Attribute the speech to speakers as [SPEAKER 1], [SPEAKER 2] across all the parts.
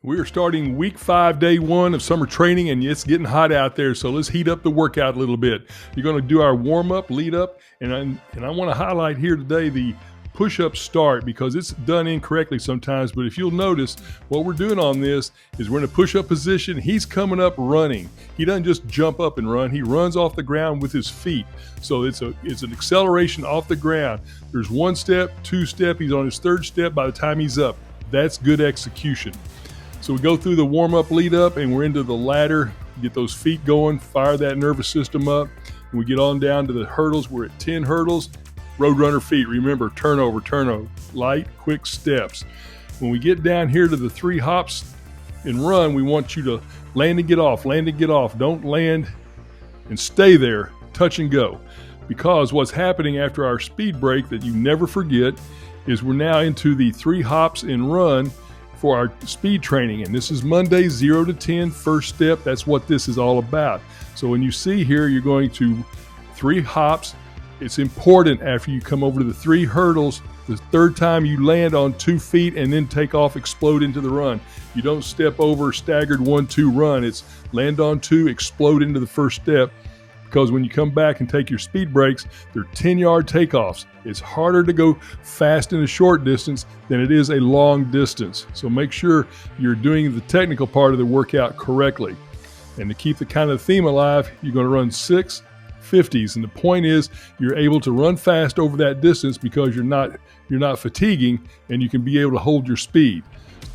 [SPEAKER 1] We are starting week 5, day 1 of summer training, and it's getting hot out there, so let's heat up the workout a little bit. You're going to do our warm-up, lead-up, and I want to highlight here today the push-up start because it's done incorrectly sometimes, but if you'll notice, what we're doing on this is we're in a push-up position. He's coming up running. He doesn't just jump up and run. He runs off the ground with his feet. So it's an acceleration off the ground. There's 1 step, 2 step. He's on his 3rd step by the time he's up. That's good execution. So we go through the warm-up, lead-up, and we're into the ladder. Get those feet going, fire that nervous system up. And we get on down to the hurdles. We're at 10 hurdles. Roadrunner feet. Remember, turnover, light, quick steps. When we get down here to the 3 hops and run, we want you to land and get off, land and get off. Don't land and stay there, touch and go. Because what's happening after our speed break that you never forget is we're now into the 3 hops and run for our speed training. And this is Monday, 0 to 10, first step. That's what this is all about. So when you see here, you're going to 3 hops. It's important after you come over to the 3 hurdles, the 3rd time you land on 2 feet and then take off, explode into the run. You don't step over, staggered 1-2 run. It's land on 2, explode into the first step. Because when you come back and take your speed breaks, they're 10-yard takeoffs. It's harder to go fast in a short distance than it is a long distance. So make sure you're doing the technical part of the workout correctly. And to keep the kind of theme alive, you're going to run 6 50s. And the point is you're able to run fast over that distance because you're not fatiguing and you can be able to hold your speed.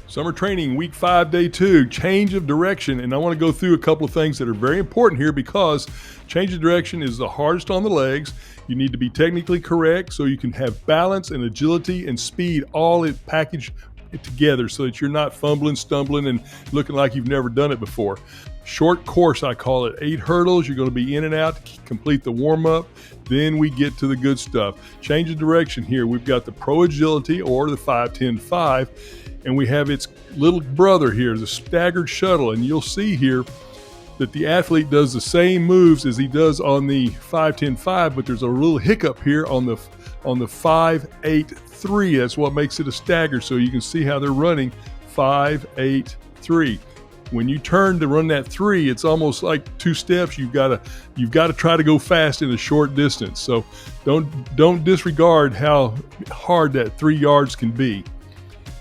[SPEAKER 1] Summer training, week 5, day 2, change of direction. And I want to go through a couple of things that are very important here because change of direction is the hardest on the legs. You need to be technically correct so you can have balance and agility and speed all packaged together so that you're not fumbling, stumbling, and looking like you've never done it before. Short course, I call it 8 hurdles. You're going to be in and out to complete the warm-up. Then we get to the good stuff. Change of direction here. We've got the Pro Agility or the 5-10-5. And we have its little brother here, the staggered shuttle. And you'll see here that the athlete does the same moves as he does on the 5-10-5, but there's a little hiccup here on the 5-8-3. That's what makes it a stagger. So you can see how they're running 5-8-3. When you turn to run that 3, it's almost like 2 steps. You've got to try to go fast in a short distance. So don't disregard how hard that 3 yards can be.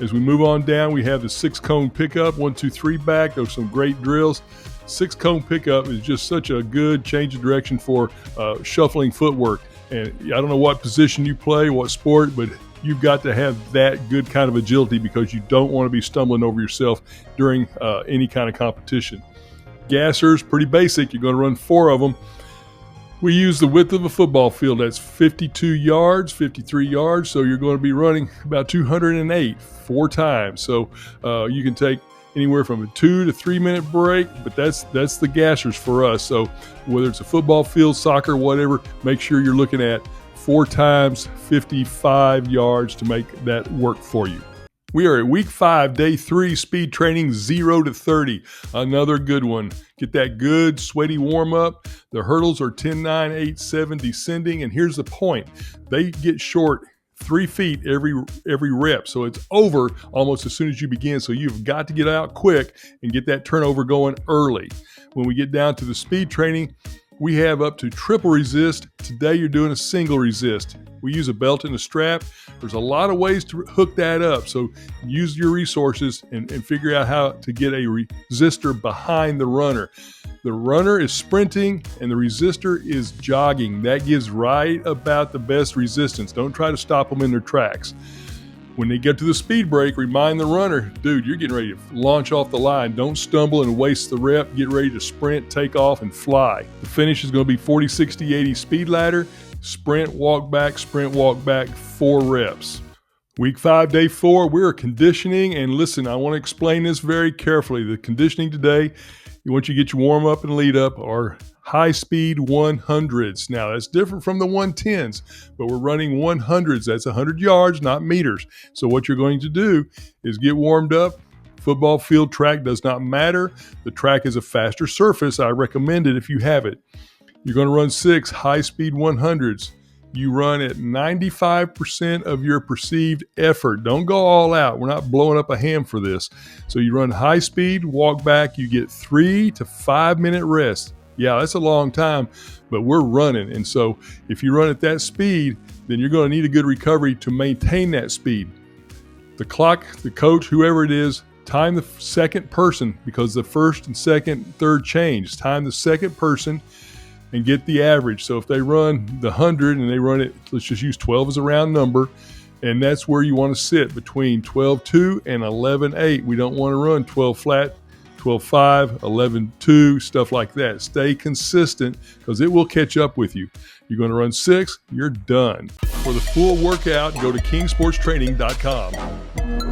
[SPEAKER 1] As we move on down, we have the 6-cone pickup, 1, 2, 3 back. Those are some great drills. 6-cone pickup is just such a good change of direction for shuffling footwork. And I don't know what position you play, what sport, but you've got to have that good kind of agility because you don't want to be stumbling over yourself during any kind of competition. Gassers, pretty basic. You're going to run 4 of them. We use the width of a football field. That's 52 yards, 53 yards. So you're going to be running about 208 4 times. So you can take anywhere from a 2 to 3 minute break, but that's the gassers for us. So whether it's a football field, soccer, whatever, make sure you're looking at 4 times 55 yards to make that work for you. We are at week 5, day 3, speed training 0 to 30. Another good one. Get that good sweaty warm up. The hurdles are 10, 9, 8, 7 descending. And here's the point. They get short 3 feet every rep. So it's over almost as soon as you begin. So you've got to get out quick and get that turnover going early. When we get down to the speed training, we have up to triple resist. Today you're doing a single resist. We use a belt and a strap. There's a lot of ways to hook that up. So use your resources and figure out how to get a resistor behind the runner. The runner is sprinting and the resistor is jogging. That gives right about the best resistance. Don't try to stop them in their tracks. When they get to the speed break, remind the runner, dude, you're getting ready to launch off the line. Don't stumble and waste the rep. Get ready to sprint, take off, and fly. The finish is going to be 40, 60, 80 speed ladder. Sprint, walk back, 4 reps. Week 5, day 4, we're conditioning. And listen, I want to explain this very carefully. The conditioning today, once you get your warm up and lead up, are high speed 100s. Now that's different from the 110s, but we're running 100s. That's 100 yards, not meters. So what you're going to do is get warmed up. Football field track does not matter. The track is a faster surface. I recommend it if you have it. You're going to run 6 high speed 100s. you run at 95% of your perceived effort. Don't go all out. We're not blowing up a ham for this. So you run high speed, walk back, you get 3 to 5 minute rest. Yeah, that's a long time, but we're running. And so if you run at that speed, then you're going to need a good recovery to maintain that speed. The clock, the coach, whoever it is, time the second person, because the first and second, third change. Time the second person and get the average. So if they run the 100 and they run it, let's just use 12 as a round number, and that's where you want to sit, between 12.2 and 11.8. We don't want to run 12 flat, 12.5, 11.2, stuff like that. Stay consistent because it will catch up with you. You're going to run 6, you're done. For the full workout, go to kingsportstraining.com.